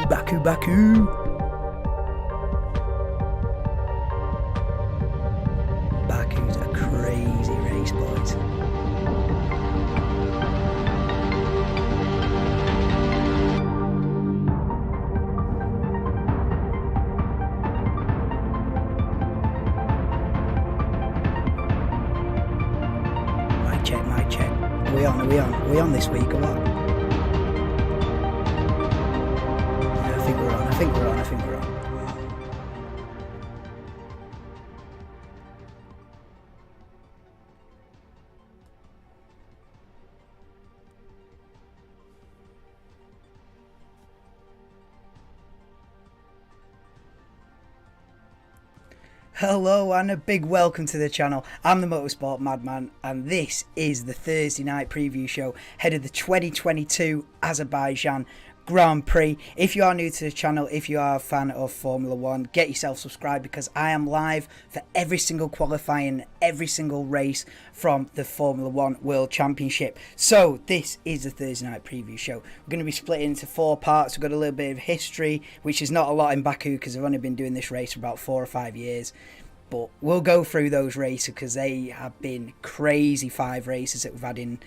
Baku, Baku. Baku's a crazy race, boys. Mic check. Are we on this week or what? Yeah, I think we're on. Hello and a big welcome to the channel. I'm the Motorsport Madman and this is the Thursday night preview show ahead of the 2022 Azerbaijan Grand Prix. If you are new to the channel, if you are a fan of Formula 1, get yourself subscribed because I am live for every single qualifying, every single race from the Formula 1 World Championship. So this is the Thursday night preview show. We're going to be split into 4 parts. We've got a little bit of history, which is not a lot in Baku because I've only been doing this race for about 4 or 5 years. But we'll go through those races because they have been crazy 5 races that we've had in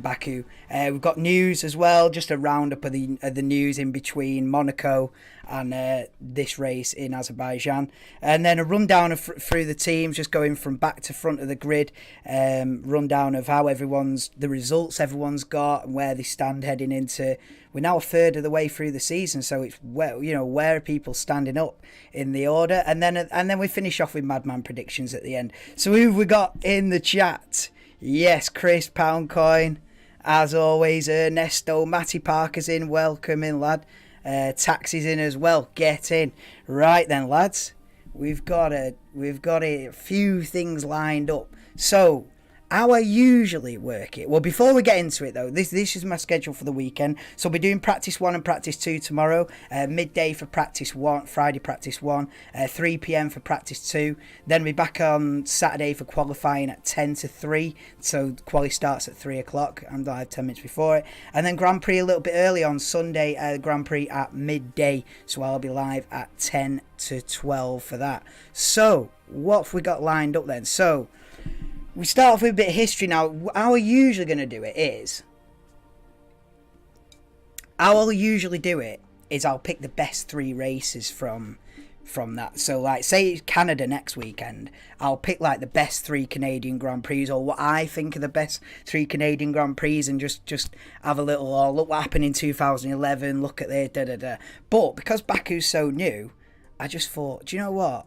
Baku. We've got news as well, just a roundup of the news in between Monaco and this race in Azerbaijan. And then a rundown through the teams, just going from back to front of the grid. Rundown of how the results everyone's got and where they stand heading into. We're now a third of the way through the season, so it's where are people standing up in the order, and then we finish off with Madman predictions at the end. So who have we got in the chat? Yes, Chris Poundcoin, as always. Ernesto, Matty Parker's in. Welcome in, lad. Taxi's in as well. Get in. Right then, lads. We've got a few things lined up. So how I usually work it. Well, before we get into it though, this is my schedule for the weekend. So we'll be doing practice 1 and practice 2 tomorrow. Midday for practice 1, Friday practice 1, 3 p.m. for practice 2. Then we'll be back on Saturday for qualifying at 10 to 3. So quali starts at 3 o'clock. I'm live 10 minutes before it. And then Grand Prix a little bit early on Sunday. Grand Prix at midday. So I'll be live at 10 to 12 for that. So what have we got lined up then? So we start off with a bit of history now. How we're usually going to do it is, I'll pick the best 3 races from that. So like, say it's Canada next weekend, I'll pick like the best 3 Canadian Grand Prix, or what I think are the best 3 Canadian Grand Prix, and just have a little, look what happened in 2011, look at this, But because Baku's so new, I just thought, do you know what?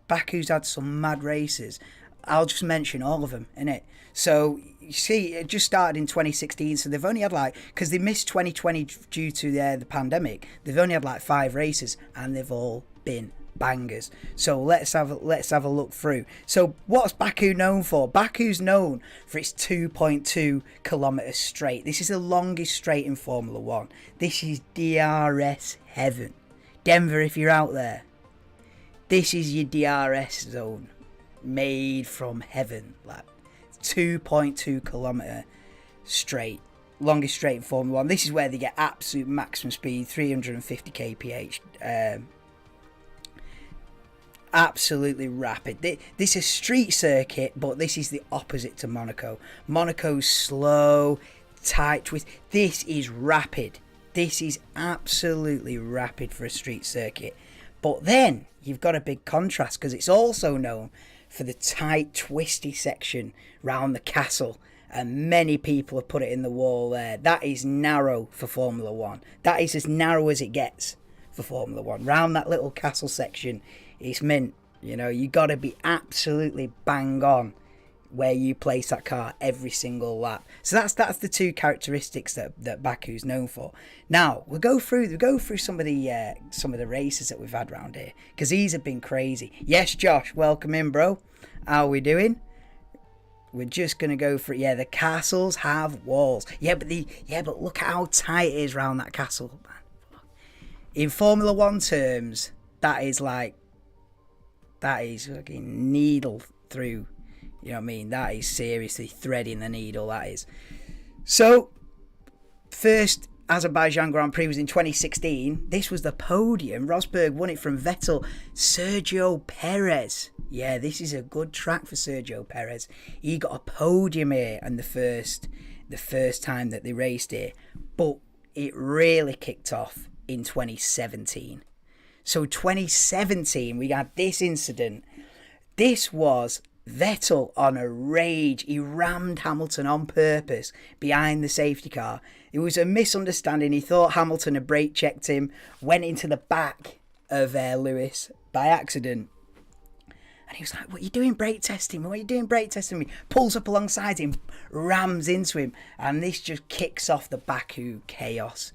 Baku's had some mad races. I'll just mention all of them, innit? So, you see, it just started in 2016, so they've only had because they missed 2020 due to the pandemic, they've only had 5 races, and they've all been bangers. So let's have a look through. So what's Baku known for? Baku's known for its 2.2 kilometre straight. This is the longest straight in Formula 1. This is DRS heaven. Denver, if you're out there, this is your DRS zone. Made from heaven. 2.2 kilometre straight, longest straight in Formula 1. This is where they get absolute maximum speed, 350 kph. Absolutely rapid. This is a street circuit, but this is the opposite to Monaco. Monaco's slow, tight twist. This is rapid. This is absolutely rapid for a street circuit. But then you've got a big contrast because it's also known for the tight, twisty section round the castle, and many people have put it in the wall there. That is narrow for Formula 1. That is as narrow as it gets for Formula 1. Round that little castle section, it's mint. You got to be absolutely bang on where you place that car every single lap. So that's the 2 characteristics that Baku's known for. Now we'll go through some of the races that we've had around here, because these have been crazy. Yes, Josh, welcome in, bro. How are we doing? We're just gonna go for it. Yeah, the castles have walls. But look at how tight it is around that castle, man. In Formula 1 terms, that is fucking needle through. You know what I mean? That is seriously threading the needle, that is. So, first Azerbaijan Grand Prix was in 2016. This was the podium. Rosberg won it from Vettel. Sergio Perez. Yeah, this is a good track for Sergio Perez. He got a podium here and the first time that they raced here. But it really kicked off in 2017. So 2017, we had this incident. This was Vettel on a rage. He rammed Hamilton on purpose behind the safety car. It was a misunderstanding. He thought Hamilton had brake checked him, went into the back of Lewis by accident. And he was like, what are you doing brake testing me? What are you doing brake testing me? Pulls up alongside him, rams into him. And this just kicks off the Baku chaos.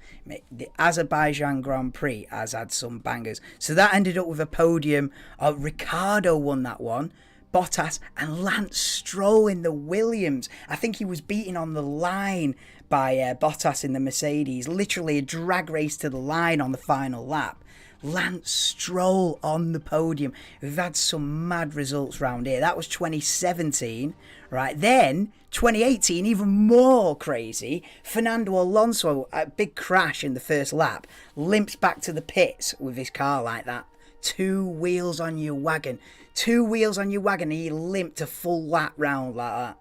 The Azerbaijan Grand Prix has had some bangers. So that ended up with a podium. Ricciardo won that one. Bottas and Lance Stroll in the Williams. I think he was beaten on the line by Bottas in the Mercedes. Literally a drag race to the line on the final lap. Lance Stroll on the podium. We've had some mad results round here. That was 2017, right? Then 2018, even more crazy. Fernando Alonso, a big crash in the first lap, limps back to the pits with his car like that. Two wheels on your wagon. He limped a full lap round like that.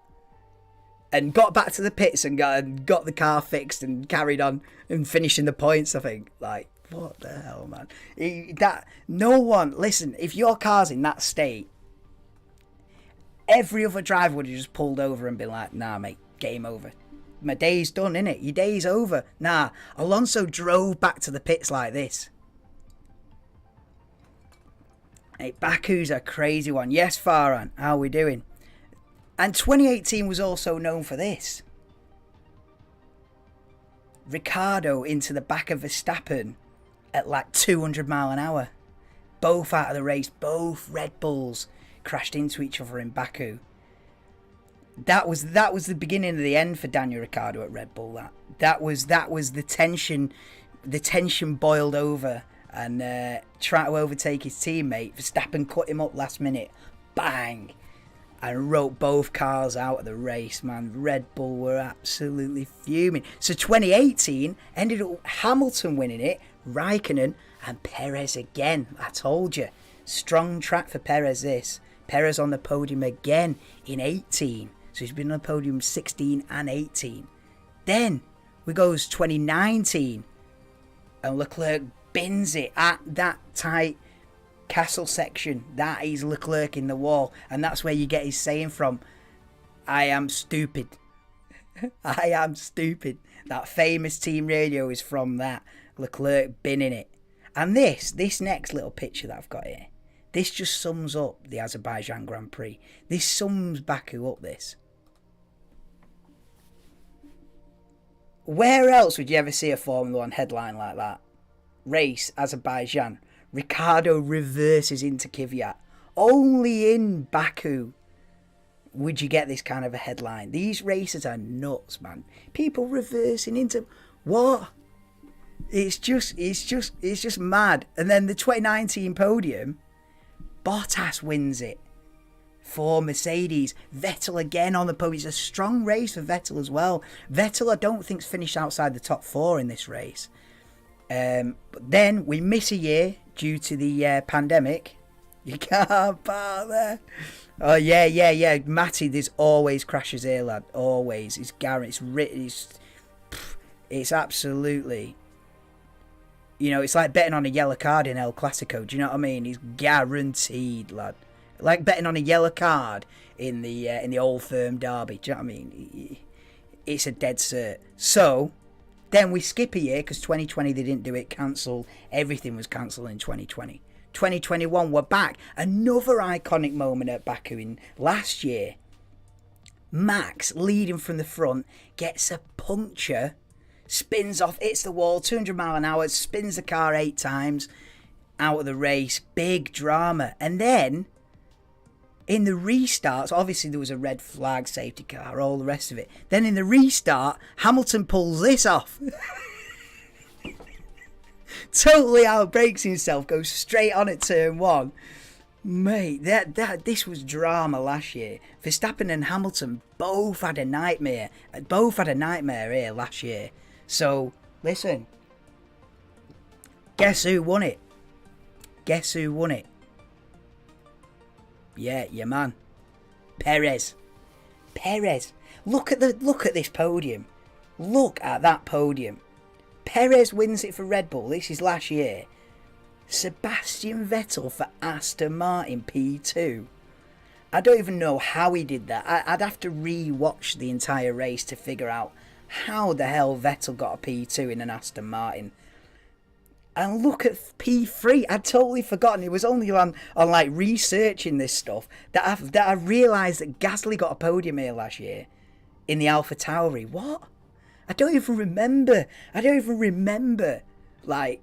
And got back to the pits and got the car fixed and carried on and finishing the points, I think. Like, what the hell, man? Listen, if your car's in that state, every other driver would have just pulled over and been like, nah, mate, game over. My day's done, innit? Your day's over. Nah, Alonso drove back to the pits like this. Hey, Baku's a crazy one. Yes, Farhan, how are we doing? And 2018 was also known for this. Ricciardo into the back of Verstappen at like 200 mile an hour. Both out of the race. Both Red Bulls crashed into each other in Baku. That was the beginning of the end for Daniel Ricciardo at Red Bull. That was the tension. The tension boiled over and tried to overtake his teammate. Verstappen cut him up last minute. Bang! And wrote both cars out of the race, man. Red Bull were absolutely fuming. So 2018 ended up Hamilton winning it, Raikkonen and Perez again. I told you. Strong track for Perez this. Perez on the podium again in 18. So he's been on the podium 16 and 18. Then we goes 2019 and Leclerc bins it at that tight castle section. That is Leclerc in the wall, and that's where you get his saying from, I am stupid. I am stupid. That famous team radio is from that. Leclerc binning it. And this next little picture that I've got here, this just sums up the Azerbaijan Grand Prix. This sums Baku up, this. Where else would you ever see a Formula 1 headline like that? Race, Azerbaijan. Ricciardo reverses into Kvyat. Only in Baku would you get this kind of a headline. These races are nuts, man. People reversing into what? It's just mad. And then the 2019 podium, Bottas wins it for Mercedes. Vettel again on the podium. It's a strong race for Vettel as well. Vettel, I don't think's finished outside the top 4 in this race. But then we miss a year due to the pandemic. You can't park there. Oh yeah. Matty, there's always crashes here, lad. Always. It's guaranteed. It's absolutely. You know, it's like betting on a yellow card in El Clasico. Do you know what I mean? It's guaranteed, lad. Like betting on a yellow card in the Old Firm derby. Do you know what I mean? It's a dead cert. So then we skip a year because 2020 they didn't do it. Cancelled. Everything was cancelled in 2020. 2021 we're back. Another iconic moment at Baku in last year. Max leading from the front gets a puncture. Spins off, hits the wall, 200 mile an hour, spins the car 8 times, out of the race, big drama. And then, in the restarts, obviously there was a red flag, safety car, all the rest of it. Then in the restart, Hamilton pulls this off. Totally outbrakes himself, goes straight on at turn 1. Mate, this was drama last year. Verstappen and Hamilton both had a nightmare. Both had a nightmare here last year. So Listen. Guess who won it? Guess who won it? Yeah, your man. Perez. Look at this podium. Look at that podium. Perez wins it for Red Bull. This is last year. Sebastian Vettel for Aston Martin P2. I don't even know how he did that. I'd have to re-watch the entire race to figure out how the hell Vettel got a P2 in an Aston Martin. And look at P3. I'd totally forgotten. It was only on like researching this stuff that I realised that Gasly got a podium here last year in the AlphaTauri. What? I don't even remember like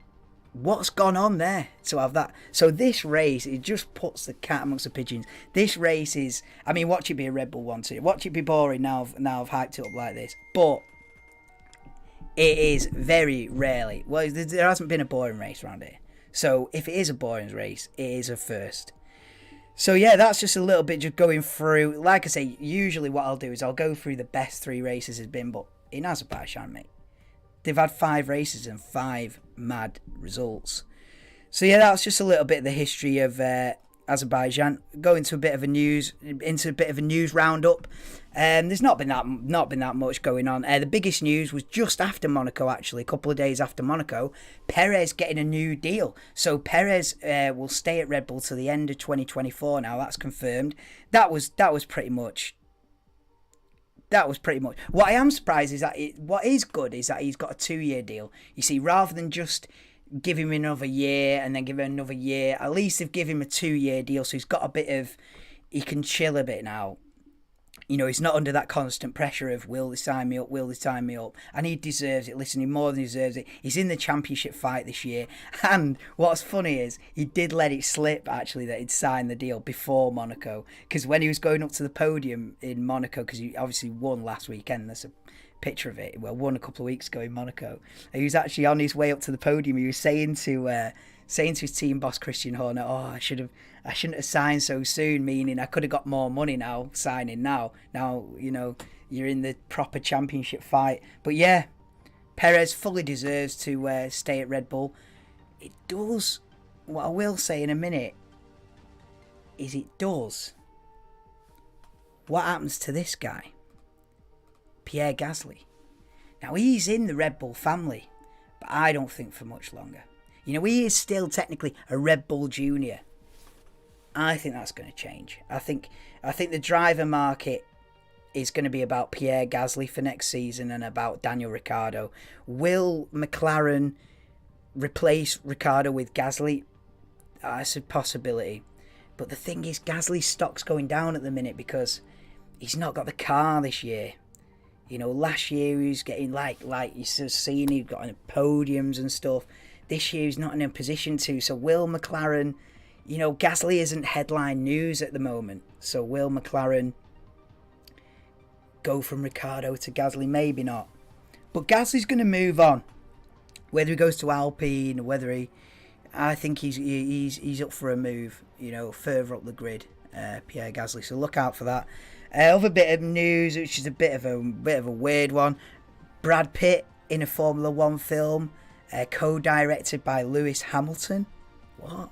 what's gone on there to have that. So this race, it just puts the cat amongst the pigeons. This race is, I mean, watch it be a Red Bull 1-2. Watch it be boring now I've hyped it up like this. But it is very rarely, well, there hasn't been a boring race around here. So if it is a boring race, it is a first. So yeah, that's just a little bit just going through. Like I say, usually what I'll do is I'll go through the best 3 races has been, but in Azerbaijan, mate, they've had 5 races and 5 mad results. So yeah, that's just a little bit of the history of Azerbaijan. Go into a bit of a news roundup. There's not been that much going on. The biggest news was just after Monaco, actually, a couple of days after Monaco. Perez getting a new deal. So Perez will stay at Red Bull till the end of 2024. Now that's confirmed. That was pretty much. What I am surprised is that what is good is that he's got a 2-year deal. You see, rather than just give him another year and then give him another year, at least they've given him a 2-year deal, so he's got a bit of, he can chill a bit now. You know, he's not under that constant pressure of, will they sign me up? And he deserves it. Listen, he more than deserves it. He's in the championship fight this year. And what's funny is, he did let it slip, actually, that he'd signed the deal before Monaco. Because when he was going up to the podium in Monaco, because he obviously won last weekend, there's a picture of it, well, won a couple of weeks ago in Monaco. He was actually on his way up to the podium. He was saying to his team boss Christian Horner, I shouldn't have signed so soon, meaning I could have got more money now signing now. Now, you know, you're in the proper championship fight. But yeah, Perez fully deserves to stay at Red Bull. It does, what I will say in a minute is it does. What happens to this guy? Pierre Gasly. Now, he's in the Red Bull family, but I don't think for much longer. You know, he is still technically a Red Bull junior. I think that's going to change. I think the driver market is going to be about Pierre Gasly for next season and about Daniel Ricciardo. Will McLaren replace Ricciardo with Gasly? That's a possibility. But the thing is, Gasly's stock's going down at the minute because he's not got the car this year. You know, last year he was getting like you've seen, he got on podiums and stuff. This year he's not in a position to. So will McLaren, you know, Gasly isn't headline news at the moment. So will McLaren go from Ricciardo to Gasly? Maybe not. But Gasly's going to move on. Whether he goes to Alpine or whether I think he's up for a move, you know, further up the grid, Pierre Gasly. So look out for that. Other bit of news, which is a bit of a weird one. Brad Pitt in a Formula 1 film, co-directed by Lewis Hamilton. What?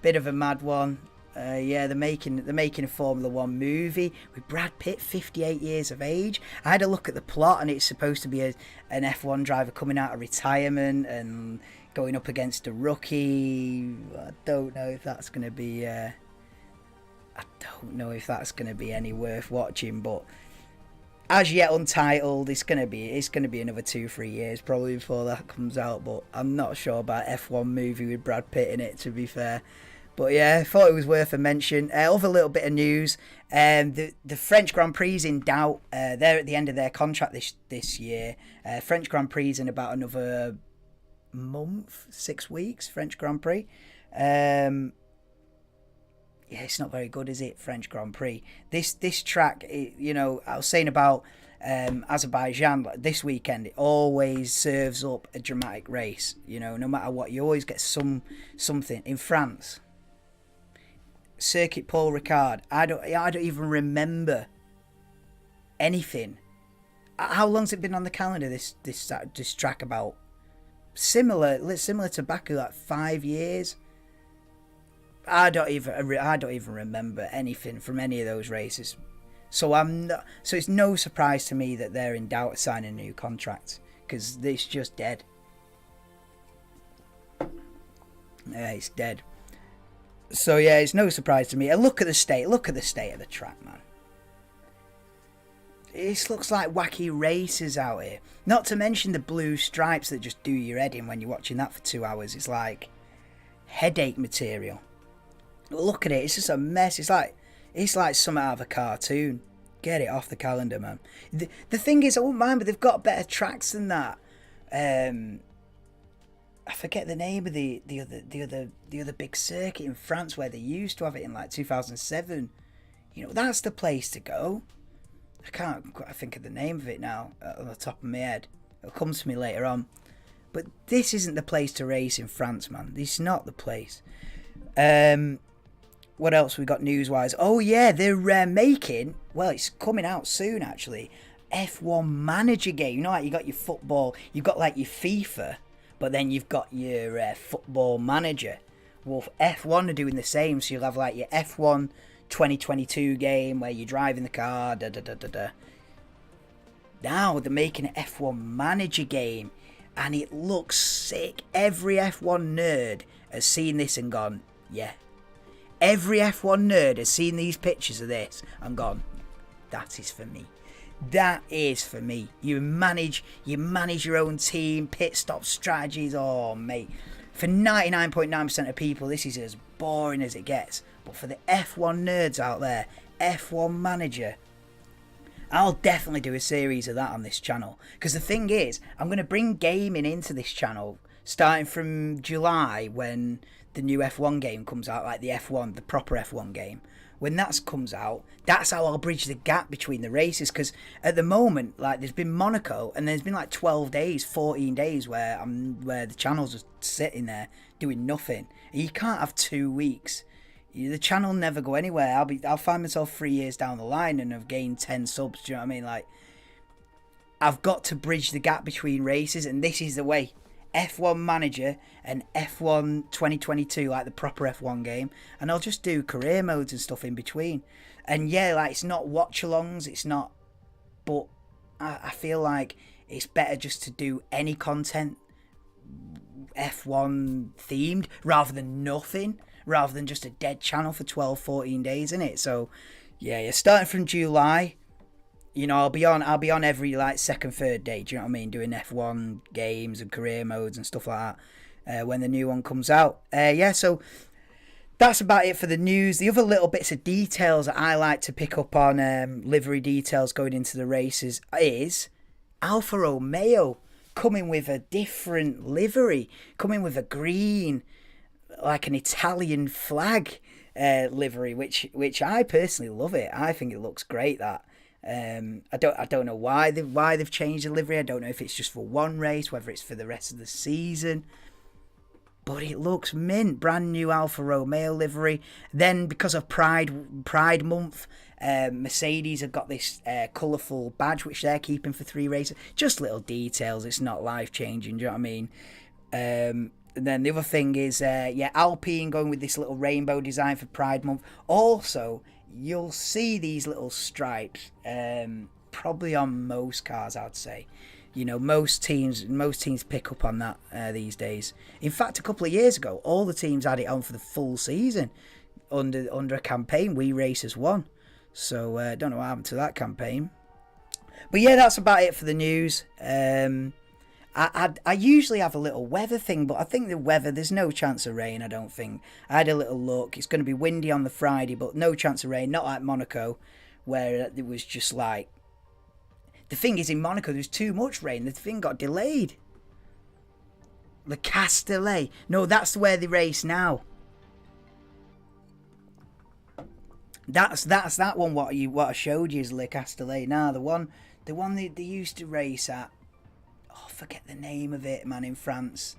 Bit of a mad one. Yeah, they're making a Formula 1 movie with Brad Pitt, 58 years of age. I had a look at the plot, and it's supposed to be an F1 driver coming out of retirement and going up against a rookie. I don't know if that's going to be. I don't know if that's going to be any worth watching, but as yet untitled, it's going to be another 2-3 years probably before that comes out. But I'm not sure about F1 movie with Brad Pitt in it, to be fair. But yeah, I thought it was worth a mention. Other little bit of news, the French Grand Prix is in doubt. They're at the end of their contract this year. French Grand Prix is in about another month, 6 weeks. French Grand Prix. Yeah, it's not very good, is it? French Grand Prix. This track, you know, I was saying about Azerbaijan this weekend. It always serves up a dramatic race. You know, no matter what, you always get something. In France, Circuit Paul Ricard. I don't even remember anything How long's it been on the calendar? This track about similar to Baku, like 5 years. I don't even remember anything from any of those races. So so it's no surprise to me that they're in doubt of signing a new contract, because it's just dead. Yeah, it's dead. So yeah, it's no surprise to me. And look at the state of the track, man. This looks like wacky races out here. Not to mention the blue stripes that just do your head in when you're watching that for 2 hours. It's like headache material. Look at it. It's just a mess. It's like something out of a cartoon. Get it off the calendar, man. The thing is, I wouldn't mind, but they've got better tracks than that. I forget the name of the other big circuit in France where they used to have it in like 2007. You know, that's the place to go. I can't quite think of the name of it now on the top of my head. It'll come to me later on. But this isn't the place to race in France, man. This is not the place. What else we got news-wise? Oh yeah, they're making, well, it's coming out soon actually, F1 manager game. You know, like you got your football, you've got like your FIFA, but then you've got your football manager. Well, F1 are doing the same, so you'll have like your F1 2022 game where you're driving the car, Now they're making an F1 manager game, and it looks sick. Every F1 nerd has seen this and gone, yeah. Every F1 nerd has seen these pictures of this and gone, that is for me. That is for me. You manage your own team, pit stop strategies. Oh, mate. For 99.9% of people, this is as boring as it gets. But for the F1 nerds out there, F1 manager, I'll definitely do a series of that on this channel. Because the thing is, I'm going to bring gaming into this channel starting from July, when the new F1 game comes out, like the F1, the proper F1 game. When that comes out, that's how I'll bridge the gap between the races. Because at the moment, like, there's been Monaco, and there's been like 12 days, 14 days where the channel's just sitting there doing nothing. And you can't have 2 weeks. The channel never go anywhere. I'll find myself 3 years down the line and have gained 10 subs. Do you know what I mean? Like, I've got to bridge the gap between races, and this is the way. F1 manager and F1 2022, like the proper F1 game, and I'll just do career modes and stuff in between. And yeah, like, it's not watch-alongs, it's not, but I feel like it's better just to do any content F1 themed rather than nothing, rather than just a dead channel for 12-14 days, innit? So yeah, you're starting from July. You know, I'll be on every like second, third day. Do you know what I mean? Doing F1 games and career modes and stuff like that when the new one comes out. Yeah, so that's about it for the news. The other little bits of details that I like to pick up on, livery details going into the races, is Alfa Romeo coming with a different livery, coming with a green, like an Italian flag livery, which I personally love it. I think it looks great. That. I don't know why they've changed the livery. I don't know if it's just for one race, whether it's for the rest of the season. But it looks mint. Brand new Alfa Romeo livery. Then because of Pride Month, Mercedes have got this colourful badge which they're keeping for 3 races. Just little details. It's not life changing. Do you know what I mean? And then the other thing is, Alpine going with this little rainbow design for Pride Month. Also, you'll see these little stripes probably on most cars, I'd say. You know, most teams pick up on that these days. In fact, a couple of years ago, all the teams had it on for the full season under a campaign We Race as One. So don't know what happened to that campaign. But yeah, that's about it for the news. I usually have a little weather thing, but I think the weather, there's no chance of rain, I don't think. I had a little look. It's going to be windy on the Friday, but no chance of rain. Not like Monaco, where it was just like... The thing is, in Monaco, there was too much rain. The thing got delayed. Le Castellet. No, that's where they race now. That's that one. What I showed you is Le Castellet. Now the one they used to race at. Oh, forget the name of it, man. In France,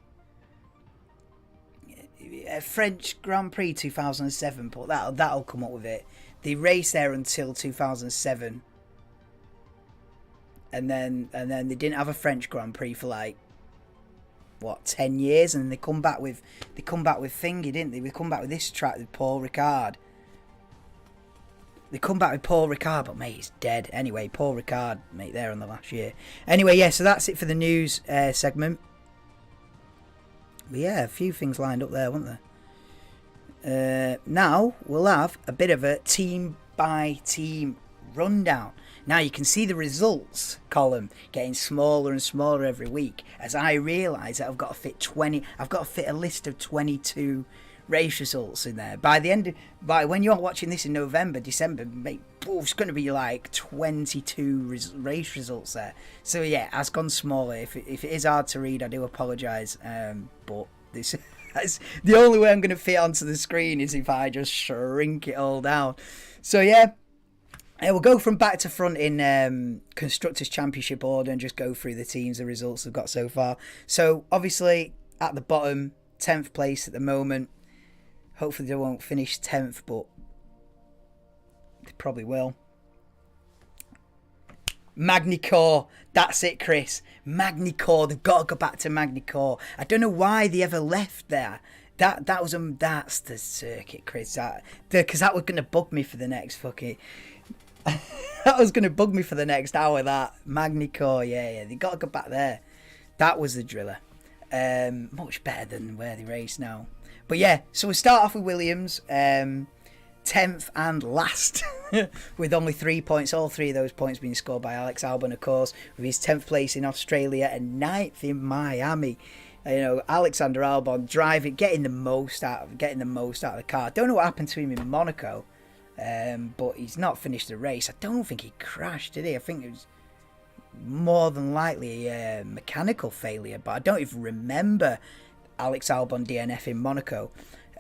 French Grand Prix 2007. But that'll come up with it. They raced there until 2007. and then they didn't have a French Grand Prix for like what 10 years, and they come back with thingy, didn't they? They come back with this track with Paul Ricard. But mate, he's dead. Anyway, Paul Ricard, mate, there on the last year. Anyway, yeah, so that's it for the news segment. But yeah, a few things lined up there, weren't there? Now we'll have a bit of a team by team rundown. Now you can see the results column getting smaller and smaller every week as I realise that I've got to fit a list of 22 race results in there. By when you're watching this in November, December, mate, it's going to be like 22 race results there. So yeah, it has gone smaller. If it is hard to read, I do apologise. But this the only way I'm going to fit onto the screen is if I just shrink it all down. So yeah. We'll go from back to front in Constructors' Championship order and just go through the teams, the results they've got so far. So, obviously, at the bottom, 10th place at the moment. Hopefully they won't finish 10th, but they probably will. Magny-Cours. That's it, Chris. Magny-Cours. They've got to go back to Magny-Cours. I don't know why they ever left there. That's the circuit, Chris. Because that was going to bug me for the next fucking... that was going to bug me for the next hour, that Magny-Cours, yeah, they got to go back there. That was the driller. Much better than where they race now. But yeah, so we'll start off with Williams, 10th and last, with only 3 points, all 3 of those points being scored by Alex Albon, of course, with his 10th place in Australia and 9th in Miami. You know, Alexander Albon driving, getting the most out of the car. Don't know what happened to him in Monaco. But he's not finished the race. I don't think he crashed, did he? I think it was more than likely a mechanical failure, but I don't even remember Alex Albon DNF in Monaco.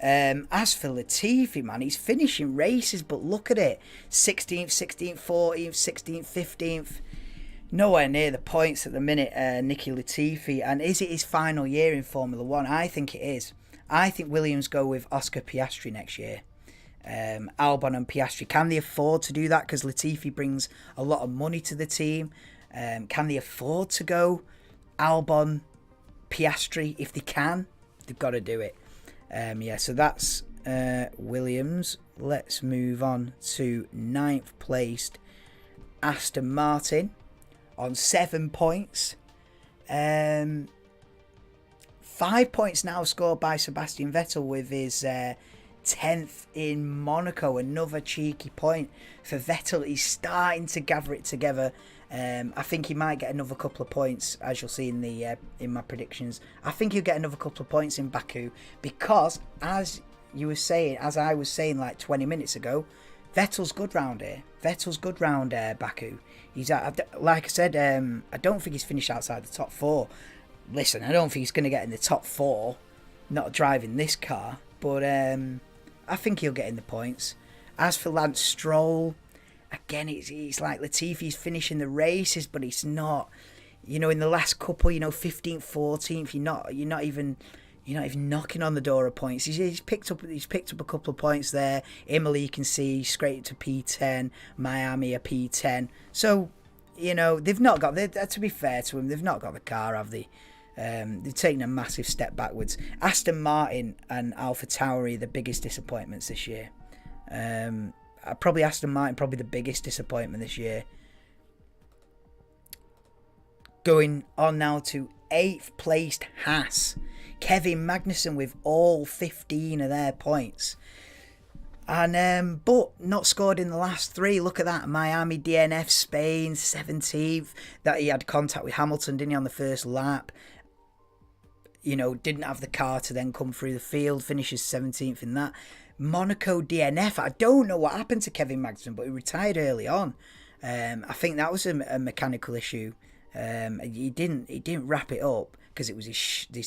As for Latifi, man, he's finishing races, but look at it. 16th, 16th, 14th, 16th, 15th. Nowhere near the points at the minute, Nicky Latifi. And is it his final year in Formula 1? I think it is. I think Williams go with Oscar Piastri next year. Albon and Piastri, can they afford to do that? Because Latifi brings a lot of money to the team. Can they afford to go Albon, Piastri? If they can, they've got to do it. Yeah, so that's Williams. Let's move on to 9th placed Aston Martin on 7 points. 5 points now scored by Sebastian Vettel with his 10th in Monaco. Another cheeky point for Vettel. He's starting to gather it together. I think he might get another couple of points, as you'll see in my predictions. I think he'll get another couple of points in Baku because, as I was saying like 20 minutes ago, Vettel's good round here. Baku. He's like I said, I don't think he's finished outside the top 4. Listen, I don't think he's going to get in the top 4, not driving this car, but I think he'll get in the points. As for Lance Stroll, again, it's like Latifi's finishing the races, but it's not. You know, in the last couple, 15th, 14th, you're not even knocking on the door of points. He's picked up a couple of points there. Imola, you can see, straight to P10. Miami a P10. So, they've not got. To be fair to them, they've not got the car, have they? They've taken a massive step backwards. Aston Martin and AlphaTauri, the biggest disappointments this year. Probably Aston Martin, probably the biggest disappointment this year. Going on now to 8th placed Haas. Kevin Magnussen with all 15 of their points. And but not scored in the last 3. Look at that. Miami DNF, Spain, 17th. That he had contact with Hamilton, didn't he, on the first lap. Didn't have the car to then come through the field. Finishes 17th in that. Monaco DNF. I don't know what happened to Kevin Magnussen, but he retired early on. I think that was a mechanical issue. He didn't wrap it up because it was his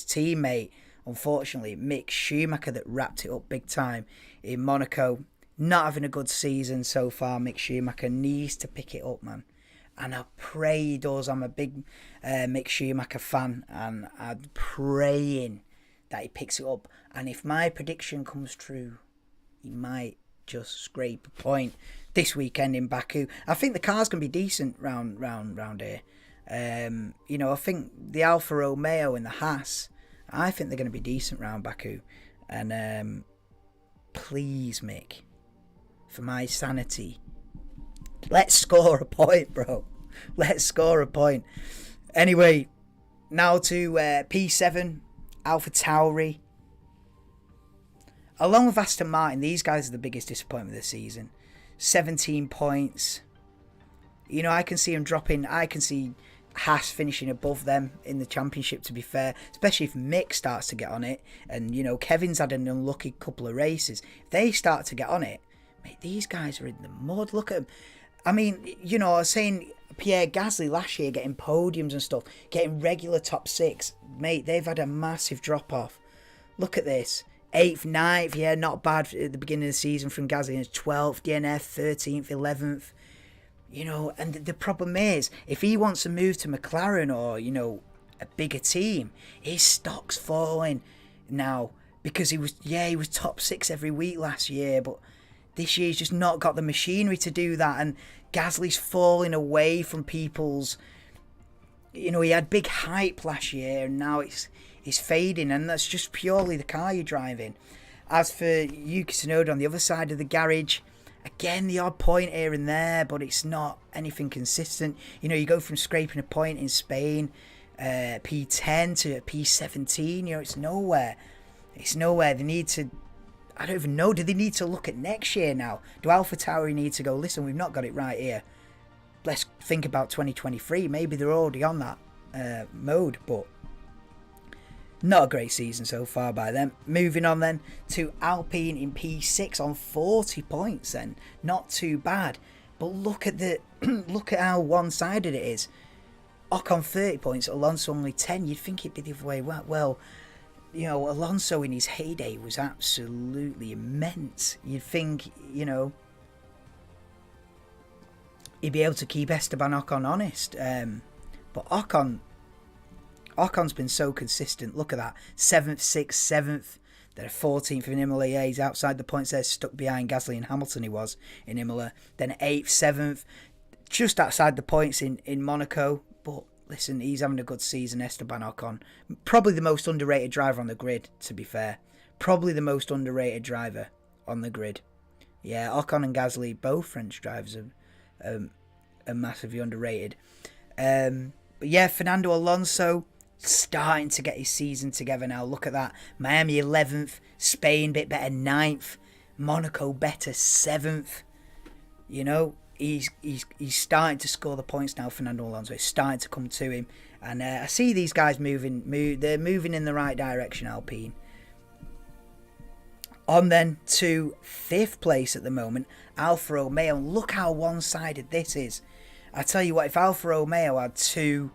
teammate, unfortunately, Mick Schumacher, that wrapped it up big time in Monaco. Not having a good season so far. Mick Schumacher needs to pick it up, man. And I pray he does. I'm a big Mick Schumacher fan, and I'm praying that he picks it up. And if my prediction comes true, he might just scrape a point this weekend in Baku. I think the car's going to be decent round here. I think the Alfa Romeo and the Haas, I think they're going to be decent round Baku. And please, Mick, for my sanity, let's score a point, bro. Let's score a point. Anyway, now to P7, Alpha Tauri. Along with Aston Martin, these guys are the biggest disappointment of the season. 17 points. I can see them dropping. I can see Haas finishing above them in the championship, to be fair. Especially if Mick starts to get on it. And, Kevin's had an unlucky couple of races. If they start to get on it, mate, these guys are in the mud. Look at them. I mean, I was saying Pierre Gasly last year getting podiums and stuff, getting regular top 6. Mate, they've had a massive drop-off. Look at this. 8th, 9th, yeah, not bad at the beginning of the season from Gasly. And 12th, DNF, 13th, 11th. And the problem is, if he wants to move to McLaren or, a bigger team, his stock's falling now. Because he was top 6 every week last year, but this year he's just not got the machinery to do that, and Gasly's falling away from people's... he had big hype last year, and now it's fading, and that's just purely the car you're driving. As for Yuki Tsunoda on the other side of the garage, again, the odd point here and there, but it's not anything consistent. You go from scraping a point in Spain, P10 to P17, it's nowhere. It's nowhere. They need to... I don't even know. Do they need to look at next year now? Do Alpha Tauri need to go, listen, we've not got it right here. Let's think about 2023. Maybe they're already on that mode, but not a great season so far by them. Moving on then to Alpine in P6 on 40 points then. Not too bad. But look at look at how one-sided it is. Ocon 30 points, Alonso only 10. You'd think it'd be the other way. Well, Alonso in his heyday was absolutely immense. You'd think, he'd be able to keep Esteban Ocon honest. But Ocon's been so consistent. Look at that. 7th, 6th, 7th. Then 14th in Imola. Yeah, he's outside the points there, stuck behind Gasly and Hamilton he was in Imola. Then 8th, 7th. Just outside the points in Monaco. But listen, he's having a good season, Esteban Ocon. Probably the most underrated driver on the grid, to be fair. Probably the most underrated driver on the grid. Yeah, Ocon and Gasly, both French drivers, are massively underrated. But yeah, Fernando Alonso starting to get his season together now. Look at that. Miami 11th, Spain bit better 9th, Monaco better 7th. He's starting to score the points now, Fernando Alonso. It's starting to come to him. And I see these guys they're moving in the right direction, Alpine. On then to 5th place at the moment, Alfa Romeo. Look how one-sided this is. I tell you what, if Alfa Romeo had two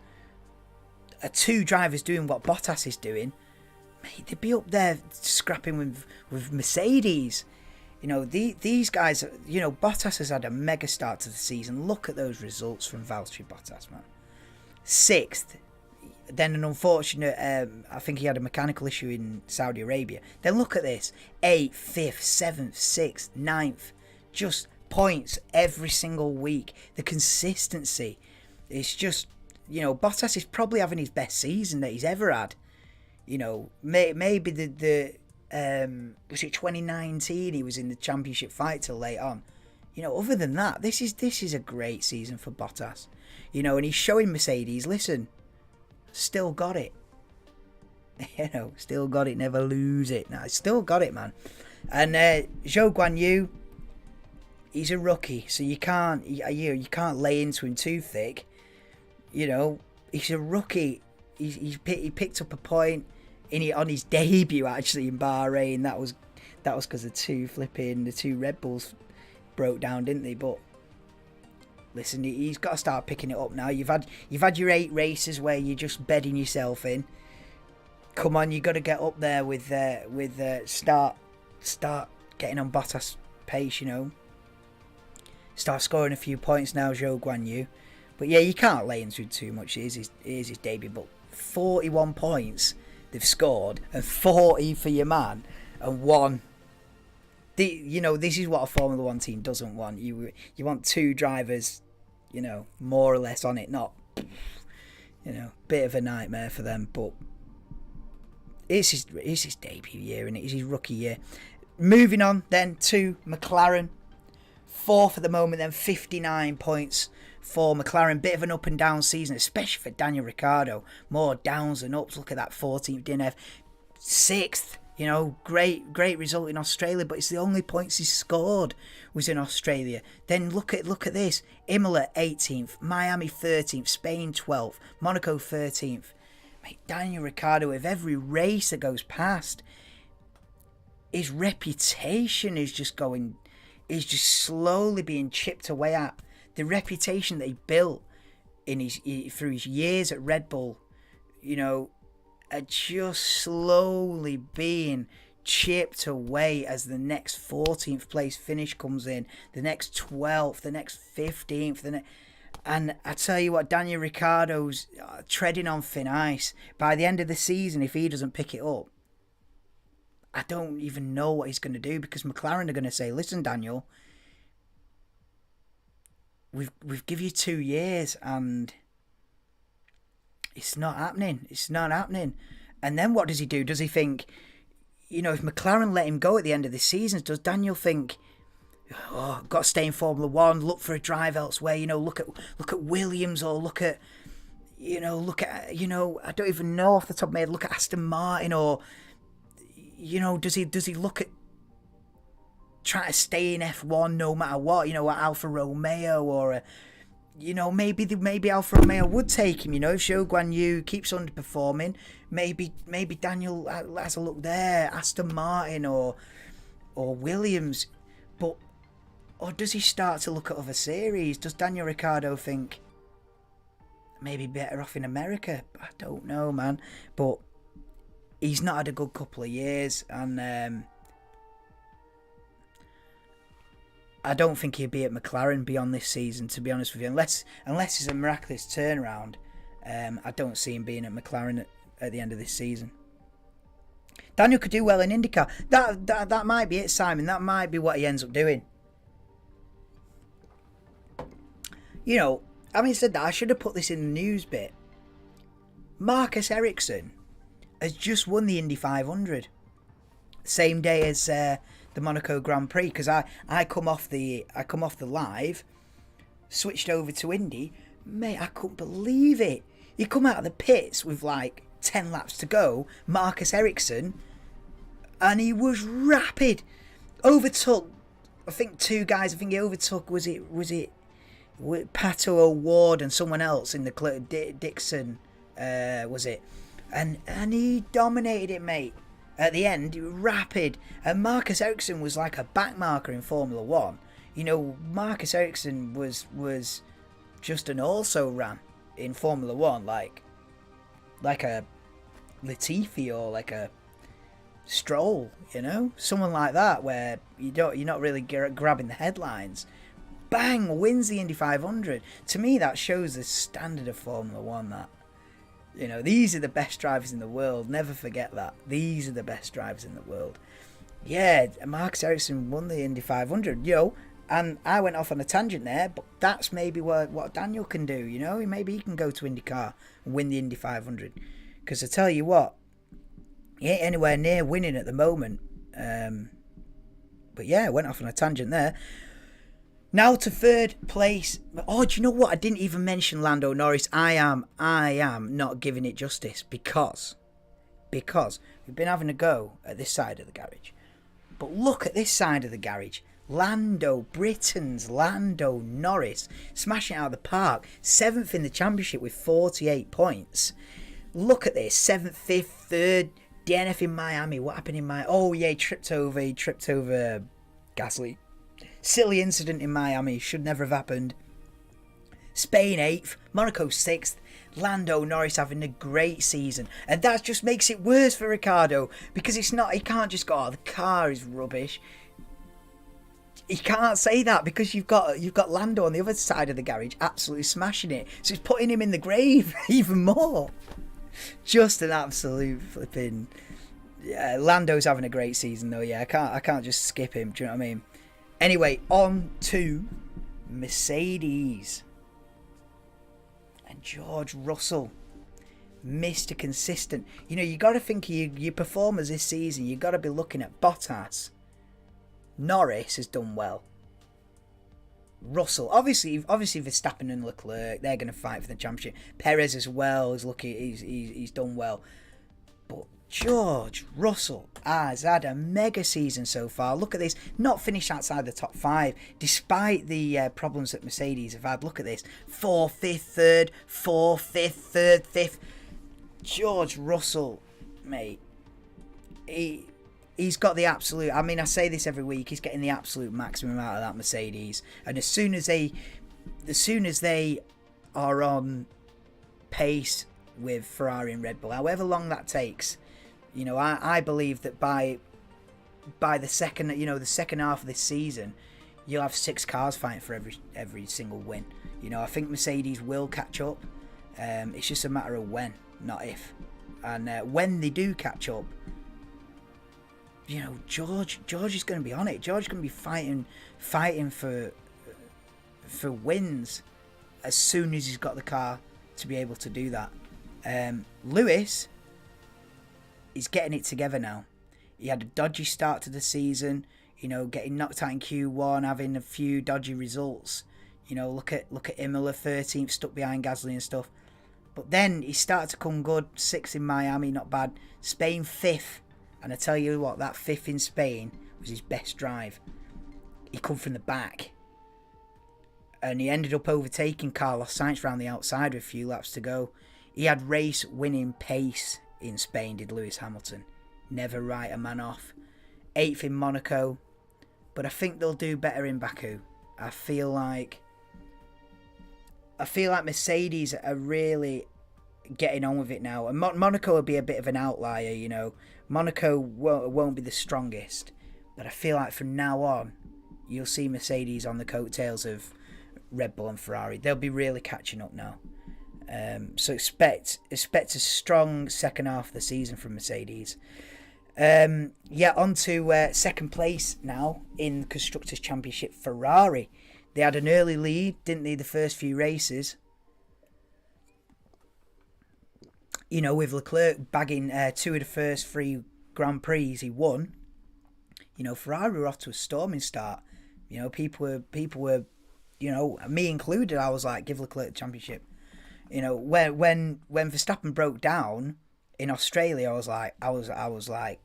drivers doing what Bottas is doing, mate, they'd be up there scrapping with Mercedes. These guys, Bottas has had a mega start to the season. Look at those results from Valtteri Bottas, man. 6th, then an unfortunate, I think he had a mechanical issue in Saudi Arabia. Then look at this, 8th, 5th, 7th, 6th, 9th, just points every single week. The consistency, it's just, Bottas is probably having his best season that he's ever had. Maybe the was it 2019 he was in the championship fight till late on. Other than that, this is a great season for Bottas. And he's showing Mercedes, listen, still got it. Still got it, never lose it. No, still got it, man. And Zhou Guanyu, he's a rookie, so you can't lay into him too thick. He's a rookie. He picked up a point on his debut actually in Bahrain. That was because the two Red Bulls broke down, didn't they? But listen, he's got to start picking it up now. You've had your 8 races where you're just bedding yourself in. Come on, you got to get up there with start getting on Bottas pace. Start scoring a few points now, Zhou Guanyu. But yeah, you can't lay into him too much. It is his debut, but 41 points they've scored, and 40 for your man, and 1 This is what a Formula One team doesn't want. You want two drivers, more or less on it. Not, bit of a nightmare for them. But it's his debut year, and it's his rookie year. Moving on then to McLaren, fourth at the moment. Then 59 points for McLaren. Bit of an up and down season, especially for Daniel Ricciardo. More downs than ups. Look at that 14th DNF, sixth. Great result in Australia, but it's the only points he scored was in Australia. Then look at this: Imola 18th, Miami 13th, Spain 12th, Monaco 13th. Mate, Daniel Ricciardo, with every race that goes past, his reputation is just slowly being chipped away at. The reputation that he built through his years at Red Bull, are just slowly being chipped away as the next 14th place finish comes in, the next 12th, the next 15th, and I tell you what, Daniel Ricciardo's treading on thin ice. By the end of the season, if he doesn't pick it up, I don't even know what he's going to do, because McLaren are going to say, listen, Daniel, we've give you 2 years and it's not happening. And then what does he do? Does he think, if McLaren let him go at the end of the season, does Daniel think, oh, I've got to stay in Formula One, look for a drive elsewhere, look at Williams, or look at I don't even know off the top of my head, look at Aston Martin, or, does he look at trying to stay in F1 no matter what, Alfa Romeo, or maybe Alfa Romeo would take him, if Zhou Guan Yu keeps underperforming, maybe Daniel has a look there, Aston Martin or Williams, or does he start to look at other series? Does Daniel Ricciardo think maybe better off in America? I don't know, man, but he's not had a good couple of years, and I don't think he'll be at McLaren beyond this season, to be honest with you. Unless it's a miraculous turnaround, I don't see him being at McLaren at the end of this season. Daniel could do well in IndyCar. That might be it, Simon. That might be what he ends up doing. Having said that, I should have put this in the news bit. Marcus Ericsson has just won the Indy 500. Same day as the Monaco Grand Prix, because I come off the live, switched over to Indy, mate. I couldn't believe it. You come out of the pits with like 10 laps to go, Marcus Ericsson, and he was rapid. Overtook, I think, 2 guys. I think he overtook was it Pato O'Ward and someone else in the Dixon, was it? And he dominated it, mate. At the end, he was rapid. And Marcus Ericsson was like a backmarker in Formula 1. Marcus Ericsson was just an also-ran in Formula 1, like a Latifi or like a Stroll, someone like that, where you're not really grabbing the headlines. Bang, wins the Indy 500. To me, that shows the standard of Formula 1, that. These are the best drivers in the world. Never forget that. These are the best drivers in the world. Yeah, Marcus Ericsson won the Indy 500, and I went off on a tangent there, but that's maybe what Daniel can do, Maybe he can go to IndyCar and win the Indy 500. Because I tell you what, he ain't anywhere near winning at the moment. But yeah, I went off on a tangent there. Now to third place. Oh, do you know what? I didn't even mention Lando Norris. I am not giving it justice because we've been having a go at this side of the garage. But look at this side of the garage. Britain's Lando Norris, smashing it out of the park. 7th in the championship with 48 points. Look at this. 7th, 5th, 3rd. DNF in Miami. What happened in Miami? Oh yeah, he tripped over Gasly. Silly incident in Miami, should never have happened. Spain 8th, Monaco 6th, Lando Norris having a great season, and that just makes it worse for Ricciardo, because he can't just go, oh, the car is rubbish. He can't say that, because you've got Lando on the other side of the garage absolutely smashing it, so it's putting him in the grave even more. Just an absolute flipping Yeah, Lando's having a great season though. Yeah, I can't just skip him. Do you know what I mean? Anyway, on to Mercedes and George Russell, Mr. Consistent. You know, you got to think of your performers this season. You got to be looking at Bottas. Norris has done well. Russell, obviously Verstappen and Leclerc, they're going to fight for the championship. Perez as well is he's done well. But George Russell has had a mega season so far. Look at this, not finished outside the top 5 despite the problems that Mercedes have had. Look at this, 4th, 5th, 3rd, 4th, 5th, 3rd, 5th. George Russell, mate, he's got the absolute, I mean, I say this every week, he's getting the absolute maximum out of that Mercedes. And as soon as they are on pace with Ferrari and Red Bull, however long that takes, you know, I believe that by the second half of this season, you'll have 6 cars fighting for every single win. You know, I think Mercedes will catch up. It's just a matter of when, not if. And when they do catch up, you know, George is going to be on it. George is going to be fighting for wins as soon as he's got the car to be able to do that. Lewis is getting it together now. He had a dodgy start to the season, you know, getting knocked out in Q1, having a few dodgy results. You know, look at Imola, 13th, stuck behind Gasly and stuff. But then he started to come good. 6th in Miami, not bad. Spain, 5th. And I tell you what, that 5th in Spain was his best drive. He come from the back. And he ended up overtaking Carlos Sainz round the outside with a few laps to go. He had race-winning pace in Spain, did Lewis Hamilton. Never write a man off. 8th in Monaco. But I think they'll do better in Baku. I feel like Mercedes are really getting on with it now. And Monaco will be a bit of an outlier, you know. Monaco won't be the strongest. But I feel like from now on, you'll see Mercedes on the coattails of Red Bull and Ferrari. They'll be really catching up now. So expect a strong second half of the season from Mercedes. On to second place now in the Constructors' Championship. Ferrari. They had an early lead, didn't they, the first few races? You know, with Leclerc bagging 2 of the first 3 Grand Prix he won. You know, Ferrari were off to a storming start. You know, people were, you know, me included. I was like, give Leclerc the championship. You know, when Verstappen broke down in Australia, I was like,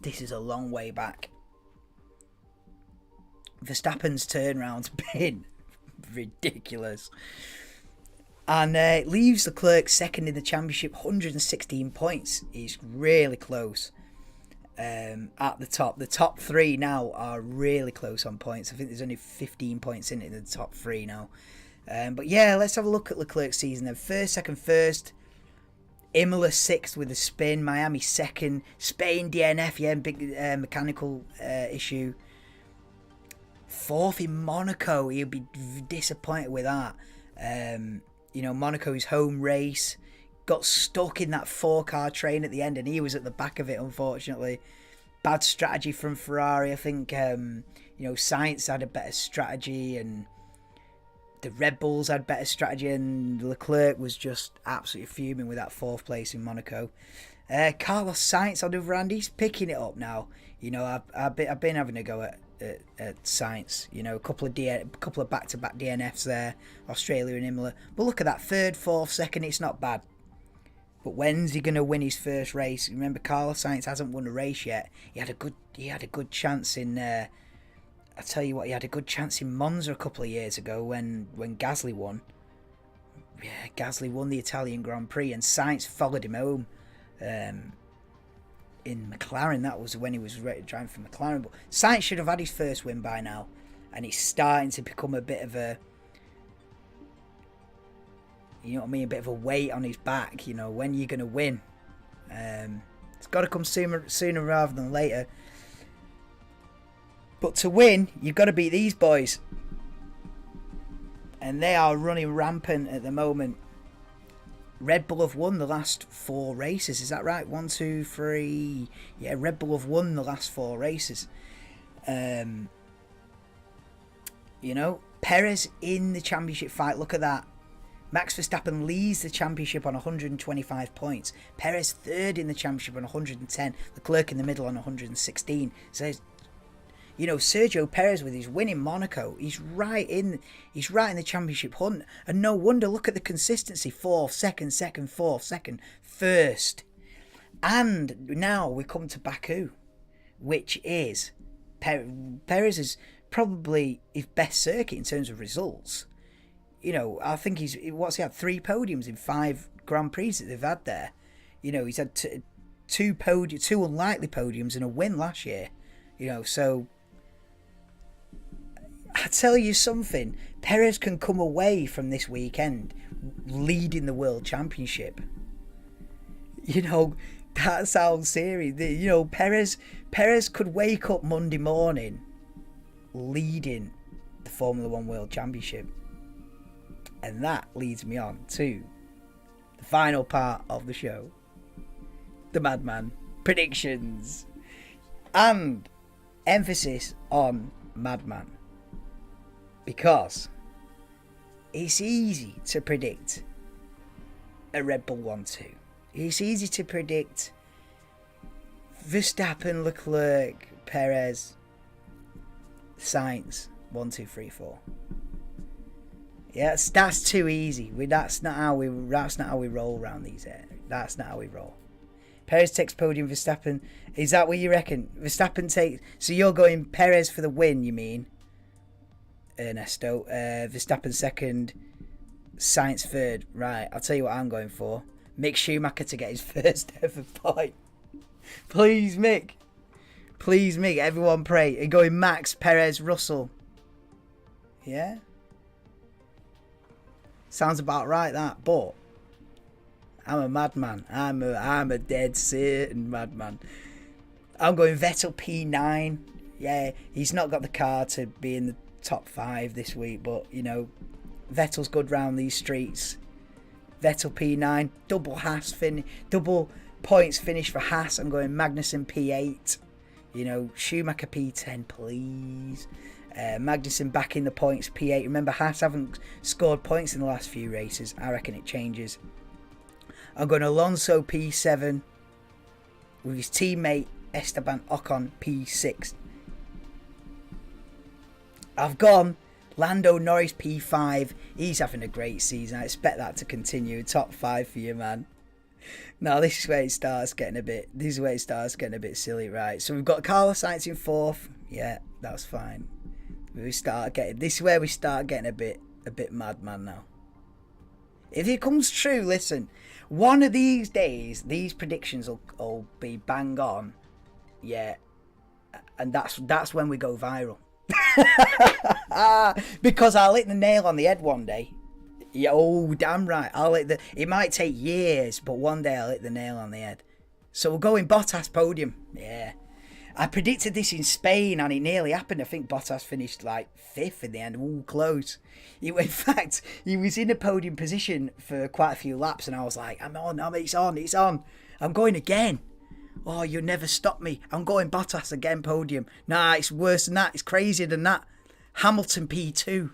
this is a long way back. Verstappen's turnaround's been ridiculous. And it leaves Leclerc second in the championship, 116 points. He's really close at the top. The top 3 now are really close on points. I think there's only 15 points in it in the top 3 now. But yeah, let's have a look at Leclerc's season then. First, second, first. Imola 6th with a spin. Miami 2nd. Spain DNF, yeah, big mechanical issue. 4th in Monaco. He'll be disappointed with that. You know, Monaco's home race. Got stuck in that 4-car train at the end, and he was at the back of it, unfortunately. Bad strategy from Ferrari. I think, you know, Sainz had a better strategy, and the Red Bulls had better strategy, and Leclerc was just absolutely fuming with that 4th place in Monaco. Carlos Sainz, on the other hand, he's picking it up now. You know, I've been having a go at Sainz. You know, a couple of back-to-back DNFs there, Australia and Imola. But look at that, 3rd, 4th, 2nd. It's not bad. But when's he going to win his first race? Remember, Carlos Sainz hasn't won a race yet. He had a good chance in. I tell you what, he had a good chance in Monza a couple of years ago when Gasly won. Yeah, Gasly won the Italian Grand Prix, and Sainz followed him home. In McLaren, that was when he was driving for McLaren. But Sainz should have had his first win by now, and he's starting to become a bit of a, you know what I mean, a bit of a weight on his back. You know, when you're going to win, it's got to come sooner rather than later. But to win, you've got to beat these boys, and they are running rampant at the moment. Red Bull have won the last 4 races. Is that right? 1, 2, 3. Yeah, Red Bull have won the last 4 races. You know, Perez in the championship fight. Look at that. Max Verstappen leads the championship on 125 points. Perez third in the championship on 110. Leclerc in the middle on 116. So, you know, Sergio Perez with his win in Monaco, he's right in the championship hunt. And no wonder, look at the consistency. 4th, 2nd, 2nd, 4th, 2nd, 1st. And now we come to Baku, which is Perez is probably his best circuit in terms of results. You know, I think he had 3 podiums in 5 Grand Prix that they've had there. You know, he's had two unlikely podiums and a win last year. You know, so I tell you something, Perez can come away from this weekend leading the World Championship. You know, that sounds serious. You know, Perez could wake up Monday morning leading the Formula 1 World Championship. And that leads me on to the final part of the show. The Madman predictions. And emphasis on Madman. Because it's easy to predict a Red Bull 1-2. It's easy to predict Verstappen, Leclerc, Perez, Sainz 1, 2, 3, 4. Yeah, that's too easy. That's not how we roll around these areas. That's not how we roll. Perez takes podium, Verstappen. Is that what you reckon? Verstappen takes. So you're going Perez for the win, you mean? Ernesto. Verstappen second, Sainz third. Right, I'll tell you what I'm going for. Mick Schumacher to get his first ever point. Please, Mick. Please, Mick. Everyone pray. You're going Max, Perez, Russell. Yeah? Sounds about right, that. But I'm a madman. I'm a dead certain madman. I'm going Vettel P9. Yeah, he's not got the car to be in the top 5 this week, but, you know, Vettel's good round these streets. Vettel P9. Double points finish for Haas. I'm going Magnussen P8. You know, Schumacher P10, please. Magnussen back in the points, P8. Remember, Haas haven't scored points in the last few races. I reckon it changes. I'm going Alonso P7 with his teammate Esteban Ocon P6. I've gone Lando Norris P5. He's having a great season. I expect that to continue. Top 5 for you, man. Now this is where it starts getting a bit. This is where it starts getting a bit silly, right? So we've got Carlos Sainz in 4th. Yeah, that's fine. This is where we start getting a bit madman now. If it comes true, listen, one of these days these predictions will be bang on. Yeah, and that's when we go viral. Because I'll hit the nail on the head one day. Yeah, oh damn right. It might take years, but one day I'll hit the nail on the head. So we're going Bottas podium. Yeah. I predicted this in Spain and it nearly happened. I think Bottas finished like 5th in the end. Ooh, close. In fact, he was in a podium position for quite a few laps and I was like, it's on. I'm going again. Oh, you'll never stop me. I'm going Bottas again podium. Nah, it's worse than that. It's crazier than that. Hamilton P2.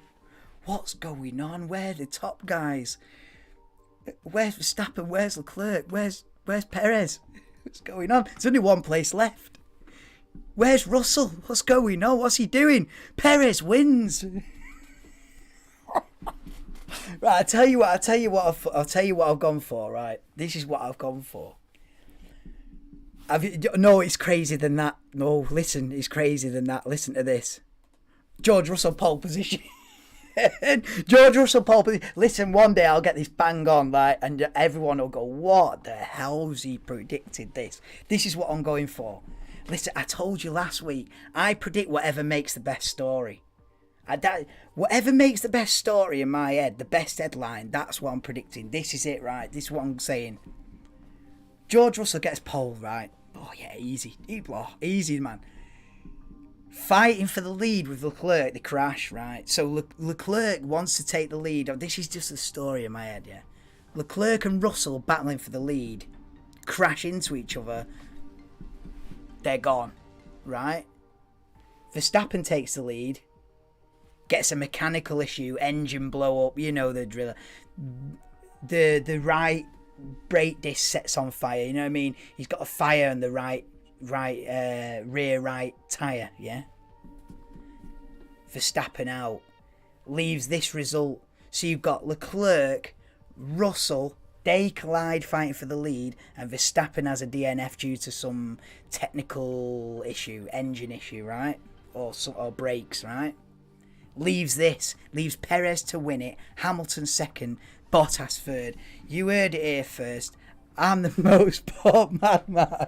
What's going on? Where are the top guys? Where's Verstappen? Where's Leclerc? Where's Perez? What's going on? There's only one place left. Where's Russell? What's going on? What's he doing? Perez wins. Right, I'll tell you what I've gone for, right? This is what I've gone for. No, it's crazier than that. No, listen, it's crazier than that. Listen to this. George Russell pole position. George Russell pole position. Listen, one day I'll get this bang on, right? And everyone will go, what the hell's he predicted this? This is what I'm going for. Listen, I told you last week, I predict whatever makes the best story. Whatever makes the best story in my head, the best headline, that's what I'm predicting. This is it, right? This is what I'm saying. George Russell gets pole, right? Oh, yeah, easy. Easy, man. Fighting for the lead with Leclerc, they crash, right? So Leclerc wants to take the lead. This is just a story in my head, yeah? Leclerc and Russell battling for the lead, crash into each other, they're gone, right? Verstappen takes the lead, gets a mechanical issue, engine blow up, you know the drill. The right brake disc sets on fire, you know what I mean? He's got a fire on the rear right tyre, yeah? Verstappen out. Leaves this result. So you've got Leclerc, Russell, they collide fighting for the lead, and Verstappen has a DNF due to some technical issue, engine issue, right? Or brakes, right? Leaves Perez to win it, Hamilton second, Bottas third. You heard it here first. I'm the motorsport madman.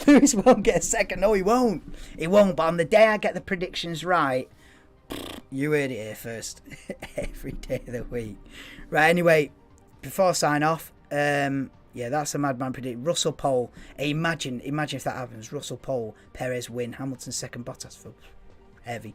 Lewis won't get a second. No, he won't. He won't. But on the day I get the predictions right, you heard it here first. Every day of the week. Right, anyway, before I sign off, yeah, that's a madman predict. Russell pole. Imagine if that happens. Russell pole, Perez win, Hamilton second, Bottas for heavy.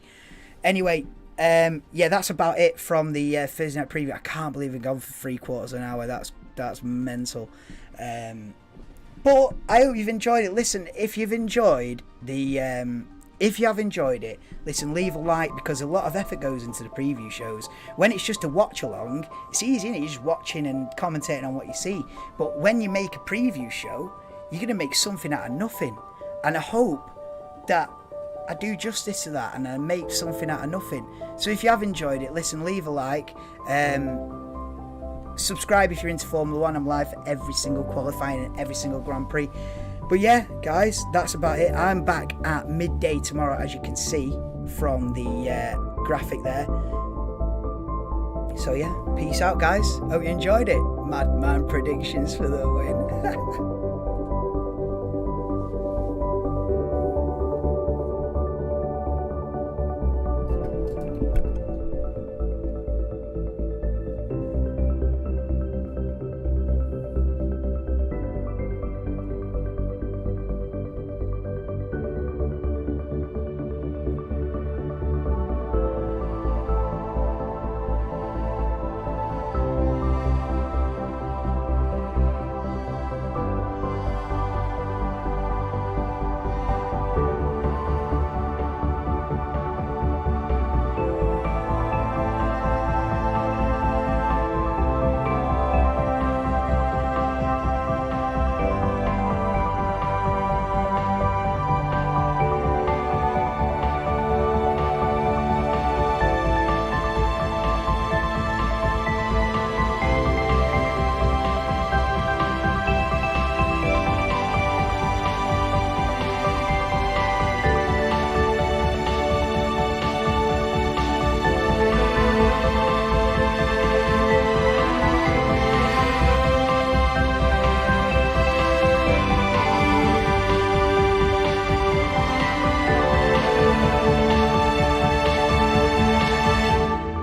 Anyway, yeah, that's about it from the Thursday night preview. I can't believe we've gone for 3/4 an hour. That's mental. But I hope you've enjoyed it. Listen, if you have enjoyed it, listen, leave a like, because a lot of effort goes into the preview shows. When it's just a watch along, it's easy, isn't it? You're just watching and commentating on what you see. But when you make a preview show, you're going to make something out of nothing. And I hope that I do justice to that and I make something out of nothing. So if you have enjoyed it, listen, leave a like. Subscribe if you're into Formula 1. I'm live for every single qualifying and every single Grand Prix. But yeah, guys, that's about it. I'm back at midday tomorrow, as you can see from the graphic there. So yeah, peace out, guys. Hope you enjoyed it. Madman predictions for the win.